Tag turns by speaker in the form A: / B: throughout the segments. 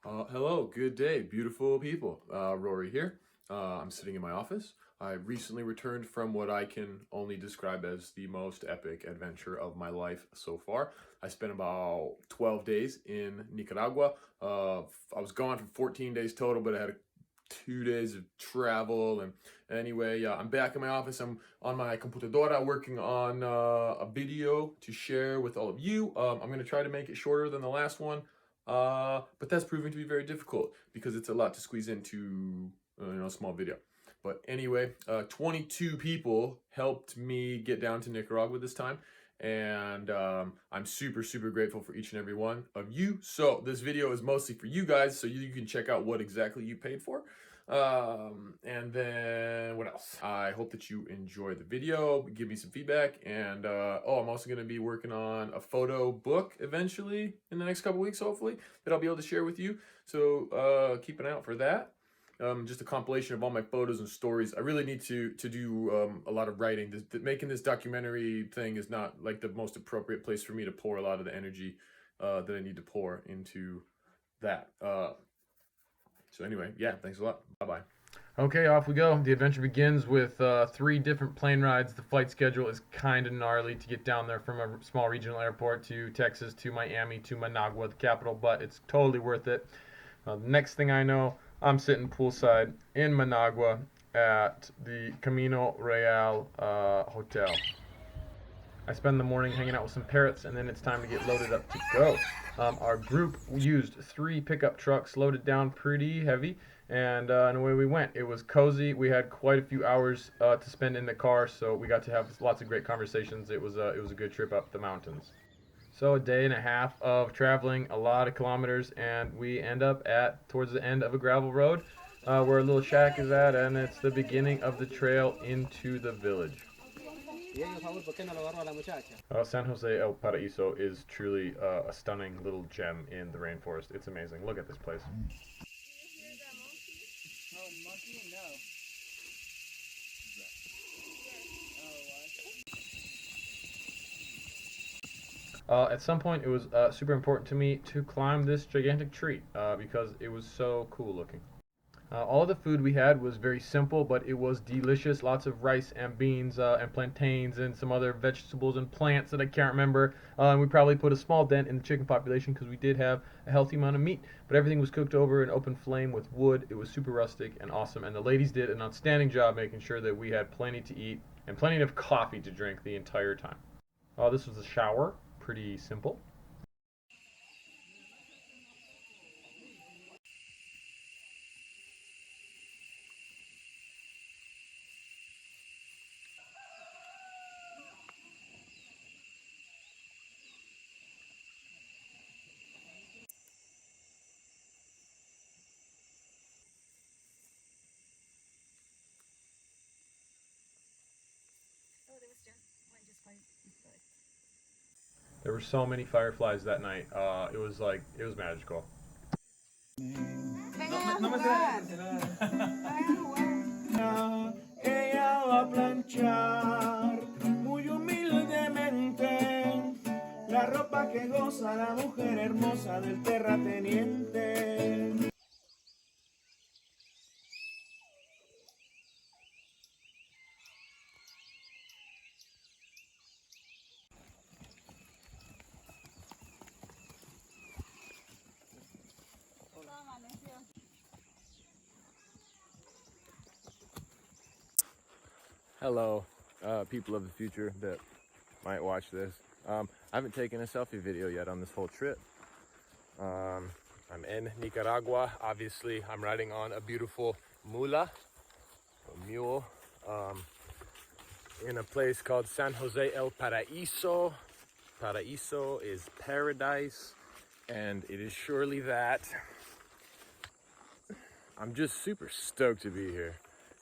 A: Hello, good day, beautiful people. Rory here. I'm sitting in my office. I recently returned from what I can only describe as the most epic adventure of my life so far. I spent about 12 days in Nicaragua. I was gone for 14 days total, but I had 2 days of travel. And anyway, I'm back in my office. I'm on my computadora working on a video to share with all of you. I'm going to try to make it shorter than the last one. But that's proving to be very difficult because it's a lot to squeeze into a small video. But anyway, 22 people helped me get down to Nicaragua this time, and I'm super grateful for each and every one of you. So this video is mostly for you guys, so you can check out what exactly you paid for. And then what else? I hope that you enjoy the video, give me some feedback, and I'm also going to be working on a photo book eventually in the next couple weeks, hopefully, that I'll be able to share with you. So keep an eye out for that. Just a compilation of all my photos and stories. I really need to do a lot of writing. Making this documentary thing is not like the most appropriate place for me to pour a lot of the energy that I need to pour into that. So anyway, yeah, thanks a lot. Bye-bye.
B: Okay, off we go. The adventure begins with 3 different plane rides. The flight schedule is kind of gnarly to get down there from a small regional airport to Texas to Miami to Managua, the capital, but it's totally worth it. The next thing I know, I'm sitting poolside in Managua at the Camino Real Hotel. I spend the morning hanging out with some parrots, and then it's time to get loaded up to go. Our group used 3 pickup trucks loaded down pretty heavy, and away we went. It was cozy. We had quite a few hours to spend in the car, so we got to have lots of great conversations. It was a good trip up the mountains. So a day and a half of traveling, a lot of kilometers, and we end up towards the end of a gravel road where a little shack is at, and it's the beginning of the trail into the village. San Jose El Paraíso is truly a stunning little gem in the rainforest. It's amazing. Look at this place. At some point, it was super important to me to climb this gigantic tree because it was so cool looking. All the food we had was very simple, but it was delicious. Lots of rice and beans and plantains and some other vegetables and plants that I can't remember. And we probably put a small dent in the chicken population because we did have a healthy amount of meat. But everything was cooked over an open flame with wood. It was super rustic and awesome. And the ladies did an outstanding job making sure that we had plenty to eat and plenty of coffee to drink the entire time. This was a shower. Pretty simple. There were so many fireflies that night. It was magical.
C: Ella va a planchar muy humildemente la ropa que goza la mujer hermosa del terrateniente.
A: Hello, people of the future that might watch this. I haven't taken a selfie video yet on this whole trip. I'm in Nicaragua. Obviously, I'm riding on a beautiful mula, a mule, in a place called San Jose El Paraíso. Paraíso is paradise, and it is surely that. I'm just super stoked to be here.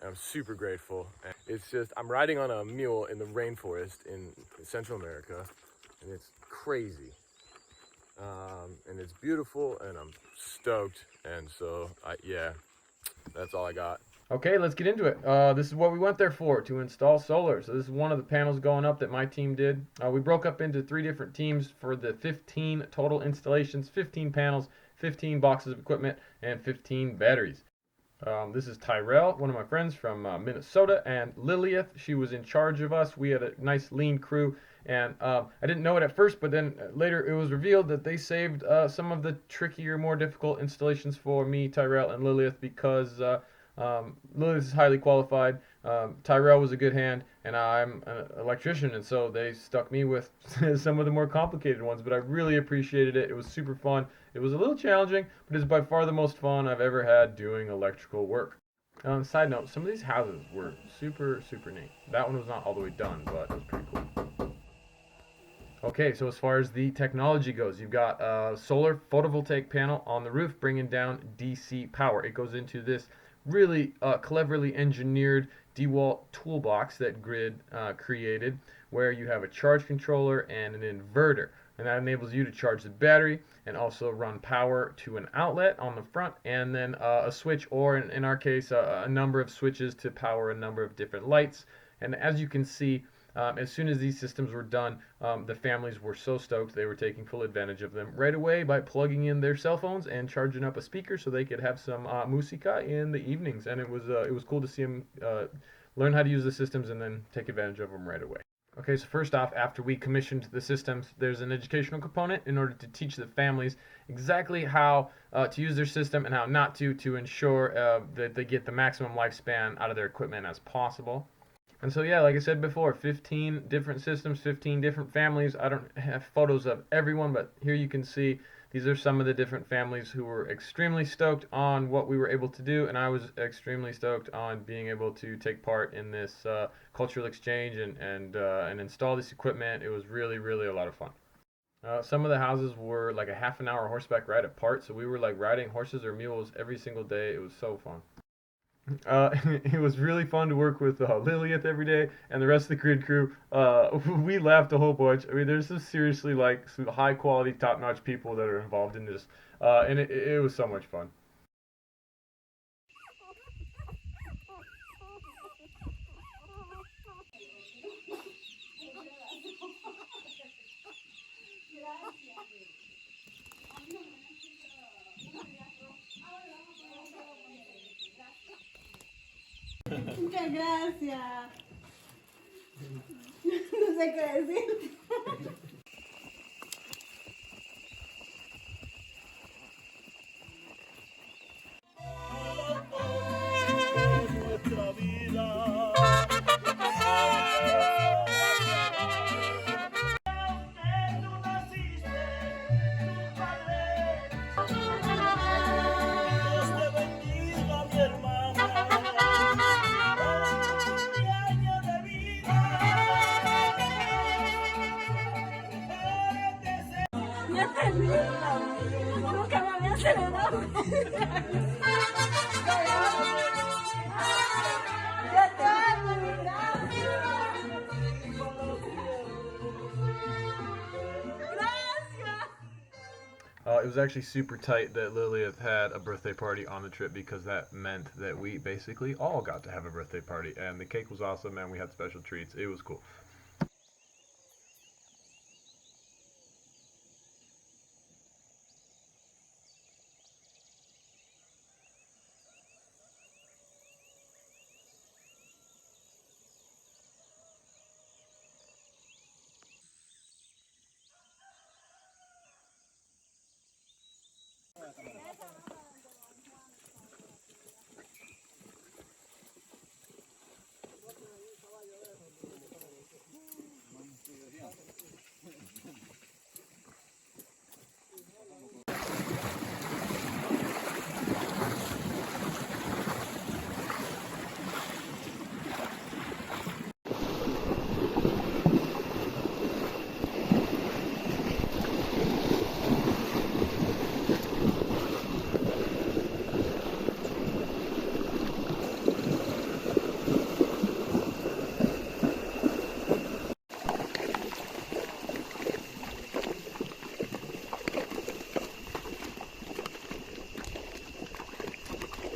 A: I'm super grateful. It's just, I'm riding on a mule in the rainforest in Central America, and it's crazy. And it's beautiful, and I'm stoked, and so, yeah, that's all I got.
B: Okay, let's get into it. This is what we went there for, to install solar. So this is one of the panels going up that my team did. We broke up into 3 different teams for the 15 total installations, 15 panels, 15 boxes of equipment, and 15 batteries. This is Tyrell, one of my friends from Minnesota, and Lilith. She was in charge of us. We had a nice lean crew, and I didn't know it at first, but then later it was revealed that they saved some of the trickier, more difficult installations for me, Tyrell, and Lilith because Lilith is highly qualified. Tyrell was a good hand, and I'm an electrician, and so they stuck me with some of the more complicated ones. But I really appreciated it. It was super fun. It was a little challenging, but it's by far the most fun I've ever had doing electrical work. Side note, some of these houses were super, super neat. That one was not all the way done, but it was pretty cool. Okay, so as far as the technology goes, you've got a solar photovoltaic panel on the roof bringing down DC power. It goes into this really cleverly engineered DeWalt toolbox that Grid created, where you have a charge controller and an inverter, and that enables you to charge the battery and also run power to an outlet on the front, and then a switch, or in our case a number of switches to power a number of different lights. And as you can see, as soon as these systems were done, the families were so stoked they were taking full advantage of them right away by plugging in their cell phones and charging up a speaker so they could have some musica in the evenings. And it was cool to see them learn how to use the systems and then take advantage of them right away. Okay, so first off, after we commissioned the systems, there's an educational component in order to teach the families exactly how to use their system and how not to ensure that they get the maximum lifespan out of their equipment as possible. And so yeah, like I said before, 15 different systems, 15 different families. I don't have photos of everyone, but here you can see these are some of the different families who were extremely stoked on what we were able to do, and I was extremely stoked on being able to take part in this cultural exchange and install this equipment. It was really, really a lot of fun. Some of the houses were like a half an hour horseback ride apart, so we were like riding horses or mules every single day. It was so fun. It was really fun to work with Lilith every day and the rest of the Grid crew. We laughed a whole bunch. I mean, there's some seriously like some high quality, top notch people that are involved in this, and it was so much fun.
D: Muchas gracias. No sé qué decir.
C: Nuestra vida. Dios te bendiga, mi hermana. Mi año de vida.
D: Ya terminé. Nunca me había acelerado. Ya terminé. Gracias.
B: It was actually super tight that Lilith had a birthday party on the trip because that meant that we basically all got to have a birthday party, and the cake was awesome and we had special treats. It was cool.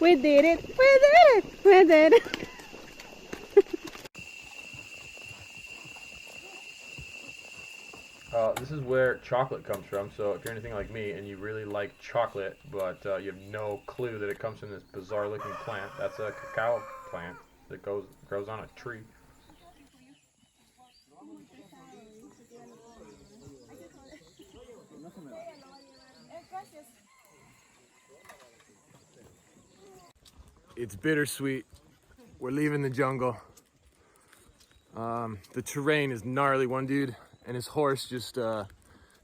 E: We did it! We did it! We did it!
B: This is where chocolate comes from. So if you're anything like me and you really like chocolate, but you have no clue that it comes from this bizarre-looking plant, that's a cacao plant that grows on a tree.
A: It's bittersweet. We're leaving the jungle. The terrain is gnarly. One dude and his horse just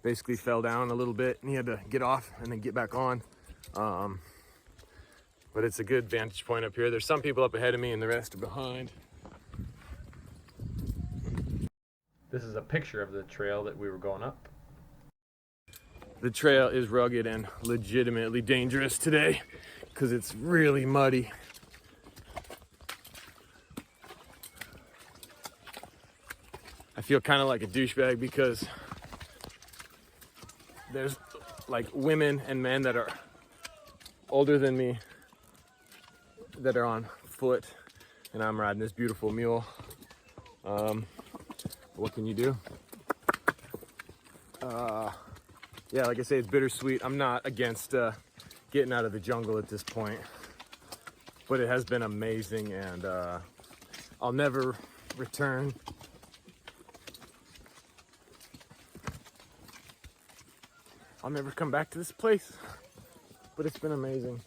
A: basically fell down a little bit and he had to get off and then get back on. But it's a good vantage point up here. There's some people up ahead of me and the rest are behind.
B: This is a picture of the trail that we were going up.
A: The trail is rugged and legitimately dangerous today because it's really muddy. I feel kind of like a douchebag because there's like women and men that are older than me that are on foot and I'm riding this beautiful mule. What can you do? Yeah, like I say, it's bittersweet. I'm not against getting out of the jungle at this point, but it has been amazing and I'll never return. I'll never come back to this place, but it's been amazing.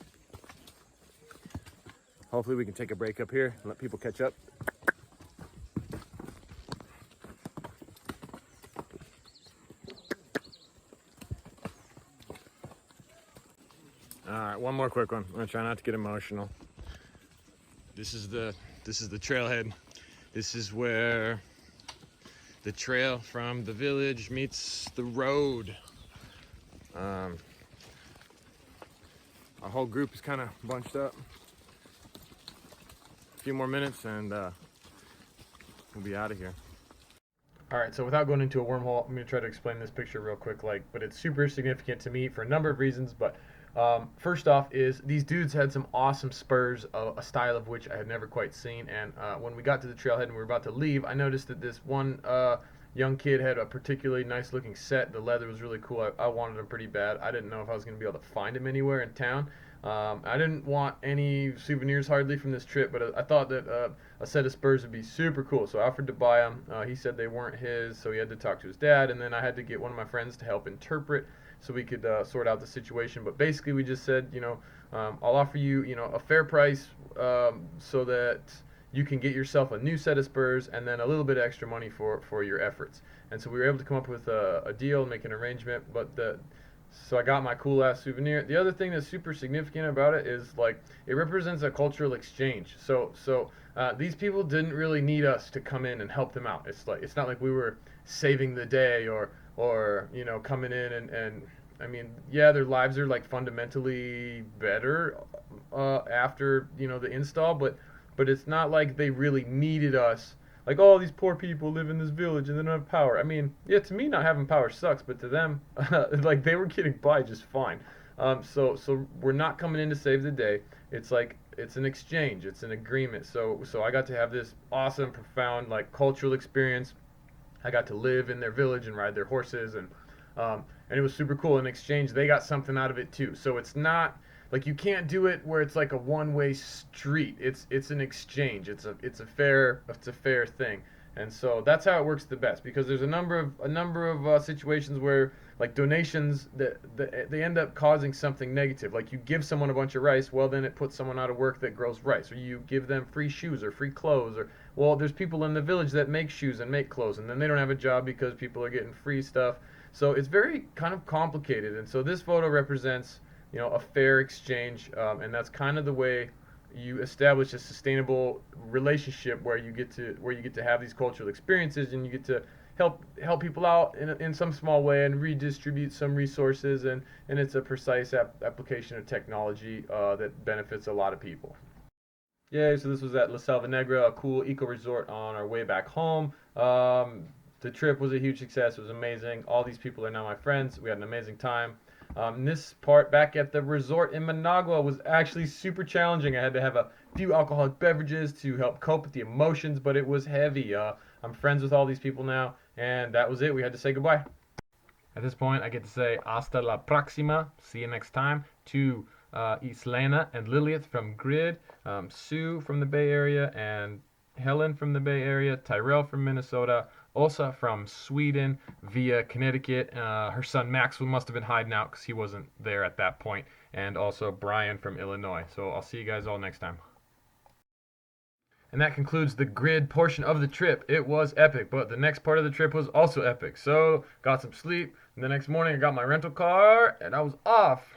A: Hopefully we can take a break up here and let people catch up. All right, one more quick one. I'm gonna try not to get emotional. This is the trailhead. This is where the trail from the village meets the road. Our whole group is kind of bunched up. A few more minutes and we'll be out of here.
B: All right, so without going into a wormhole, I'm going to try to explain this picture real quick, but it's super significant to me for a number of reasons. But first off is these dudes had some awesome spurs, a style of which I had never quite seen. And when we got to the trailhead and we were about to leave, I noticed that this one young kid had a particularly nice looking set. The leather was really cool. I wanted him pretty bad. I didn't know if I was going to be able to find him anywhere in town. I didn't want any souvenirs hardly from this trip, but I thought that a set of spurs would be super cool. So I offered to buy them. He said they weren't his, so he had to talk to his dad, and then I had to get one of my friends to help interpret so we could sort out the situation. But basically we just said, I'll offer you, a fair price so that you can get yourself a new set of spurs and then a little bit of extra money for your efforts. And so we were able to come up with a deal, make an arrangement. So I got my cool ass souvenir. The other thing that's super significant about it is it represents a cultural exchange. So these people didn't really need us to come in and help them out. It's not like we were saving the day or coming in and I mean, yeah, their lives are fundamentally better after the install, but it's not like they really needed us. Oh, these poor people live in this village and they don't have power. I mean, yeah, to me not having power sucks, but to them, they were getting by just fine. So we're not coming in to save the day. It's an exchange. It's an agreement. So I got to have this awesome, profound, cultural experience. I got to live in their village and ride their horses, and it was super cool. In exchange, they got something out of it too. So it's not you can't do it where it's a one-way street. It's an exchange. It's a fair thing. And so that's how it works the best, because there's a number of situations where donations that they end up causing something negative. You give someone a bunch of rice, well then it puts someone out of work that grows rice, or you give them free shoes or free clothes, or well there's people in the village that make shoes and make clothes and then they don't have a job because people are getting free stuff. So it's very kind of complicated. And so this photo represents a fair exchange, and that's kind of the way you establish a sustainable relationship where you get to have these cultural experiences and you get to help people out in some small way and redistribute some resources, and it's a precise application of technology that benefits a lot of people. Yay, so this was at La Selva Negra, a cool eco resort on our way back home. The trip was a huge success. It was amazing. All these people are now my friends. We had an amazing time. This part back at the resort in Managua was actually super challenging. I had to have a few alcoholic beverages to help cope with the emotions, but it was heavy. I'm friends with all these people now, and that was it. We had to say goodbye. At this point, I get to say hasta la próxima. See you next time. To Islena and Lilith from Grid, Sue from the Bay Area, and Helen from the Bay Area, Tyrell from Minnesota, Osa from Sweden, via Connecticut. Her son Maxwell must have been hiding out because he wasn't there at that point, and also Brian from Illinois. So I'll see you guys all next time. And that concludes the Grid portion of the trip. It was epic, but the next part of the trip was also epic. So, got some sleep, and the next morning I got my rental car, and I was off.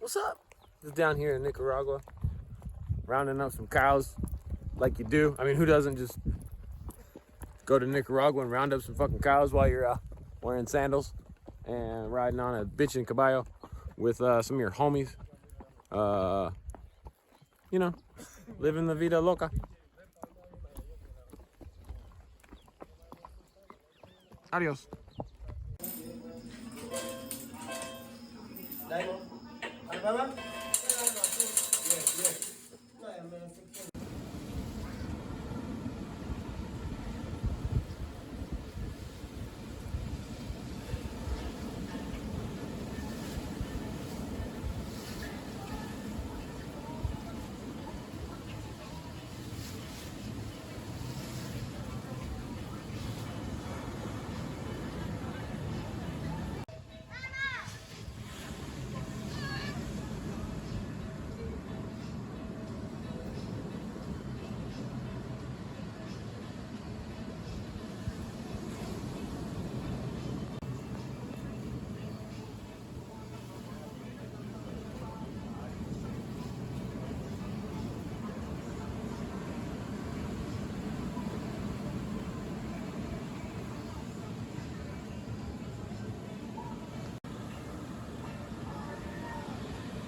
F: What's up? Just down here in Nicaragua, rounding up some cows like you do. I mean, who doesn't just go to Nicaragua and round up some fucking cows while you're wearing sandals and riding on a bitchin' caballo with some of your homies? You know, living la vida loca. Adios.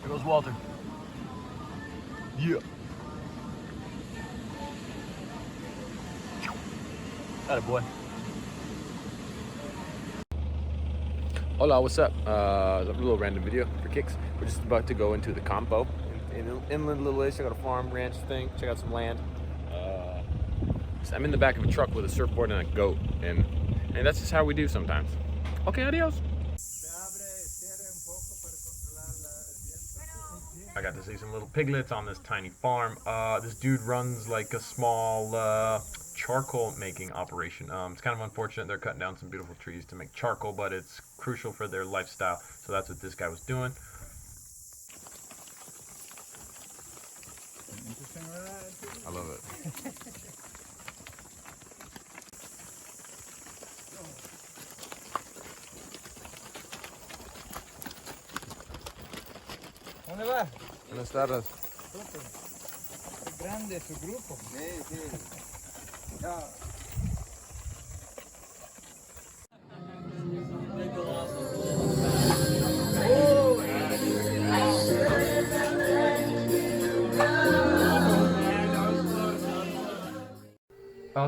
B: There goes Walter. Yeah. Atta boy.
F: Hola, what's up? A little random video for kicks. We're just about to go into the Campo in inland little place. Check out a farm ranch thing. Check out some land. So I'm in the back of a truck with a surfboard and a goat, and that's just how we do sometimes. Okay, adios.
B: I got to see some little piglets on this tiny farm. This dude runs like a small charcoal making operation. It's kind of unfortunate they're cutting down some beautiful trees to make charcoal, but it's crucial for their lifestyle. So that's what this guy was doing.
F: I love it.
G: ¿Dónde va?
F: Buenas tardes.
G: Es grande su grupo. Sí, sí. Ya.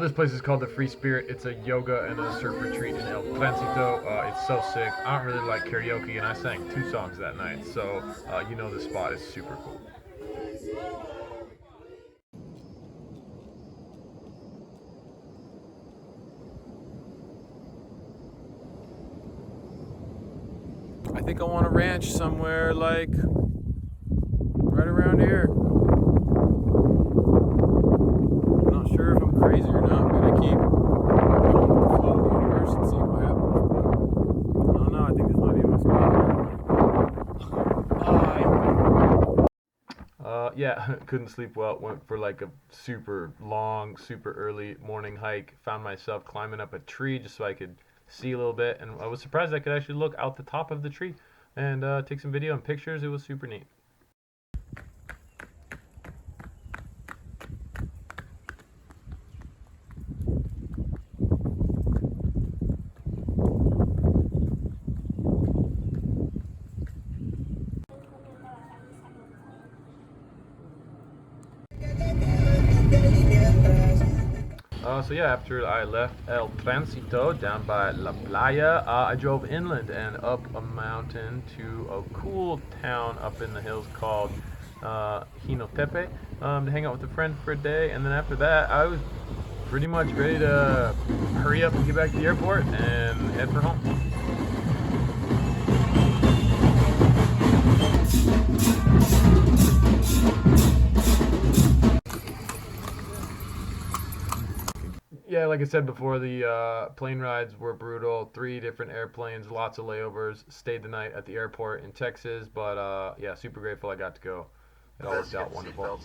B: This place is called the Free Spirit. It's a yoga and a surf retreat in El Plancito. It's so sick. I don't really like karaoke, and I sang 2 songs that night, so you know this spot is super cool.
F: I think I want a ranch somewhere like right around here. I'm not sure if I'm crazy or not. I'm gonna keep going with the flow of the universe and see what happens. I don't know. I think this might be my spot.
B: Yeah, couldn't sleep well. Went for like a super long, super early morning hike. Found myself climbing up a tree just so I could see a little bit, and I was surprised I could actually look out the top of the tree. and take some video and pictures. It was super neat. So yeah, after I left El Tránsito down by La Playa, I drove inland and up a mountain to a cool town up in the hills called Jinotepe to hang out with a friend for a day. And then after that, I was pretty much ready to hurry up and get back to the airport and head for home. Yeah, like I said before, the plane rides were brutal. 3 different airplanes, lots of layovers. Stayed the night at the airport in Texas, but yeah, super grateful I got to go. It all worked out wonderful.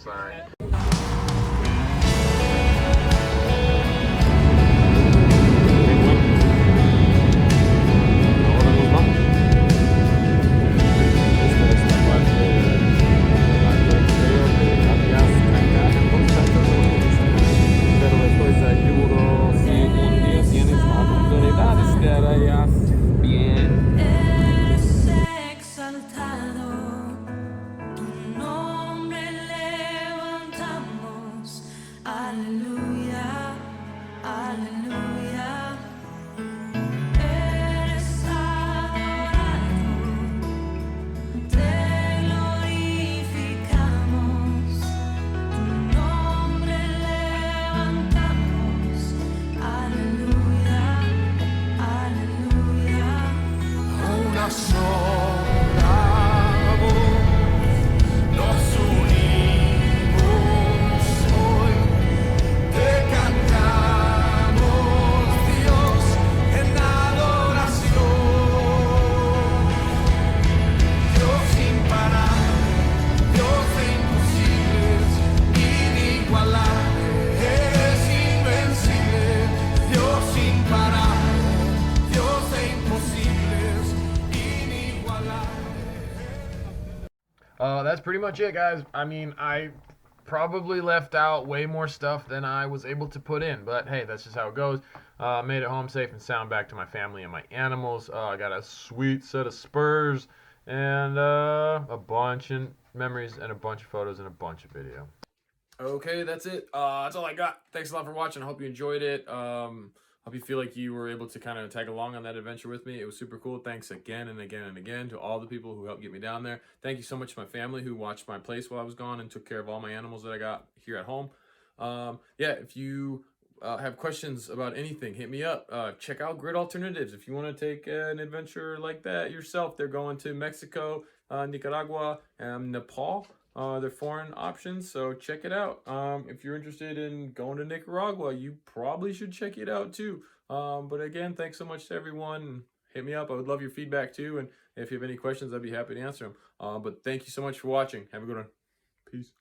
H: Eres exaltado, tu nombre levantamos, aleluya, aleluya. Eres adorado, te glorificamos, tu nombre levantamos, aleluya, aleluya.
C: Una sola voz nos unimos hoy, te cantamos Dios en adoración. Dios imparable, Dios de imposibles, inigualable, eres invencible. Dios imparable, Dios de imposibles, inigualable.
B: That's pretty much it, guys. I mean, I probably left out way more stuff than I was able to put in, but hey, that's just how it goes. Made it home safe and sound back to my family and my animals. I got a sweet set of spurs and a bunch of memories and a bunch of photos and a bunch of video.
A: Okay, that's it. That's all I got. Thanks a lot for watching. I hope you enjoyed it. Hope you feel like you were able to kind of tag along on that adventure with me. It was super cool. Thanks again and again and again to all the people who helped get me down there. Thank you so much to my family who watched my place while I was gone and took care of all my animals that I got here at home. Yeah, if you have questions about anything, hit me up. Check out Grid Alternatives. If you want to take an adventure like that yourself, they're going to Mexico, Nicaragua, and Nepal. They're foreign options, so check it out. If you're interested in going to Nicaragua, you probably should check it out too. But again, thanks so much to everyone. Hit me up. I would love your feedback too. And if you have any questions, I'd be happy to answer them. But thank you so much for watching. Have a good one. Peace.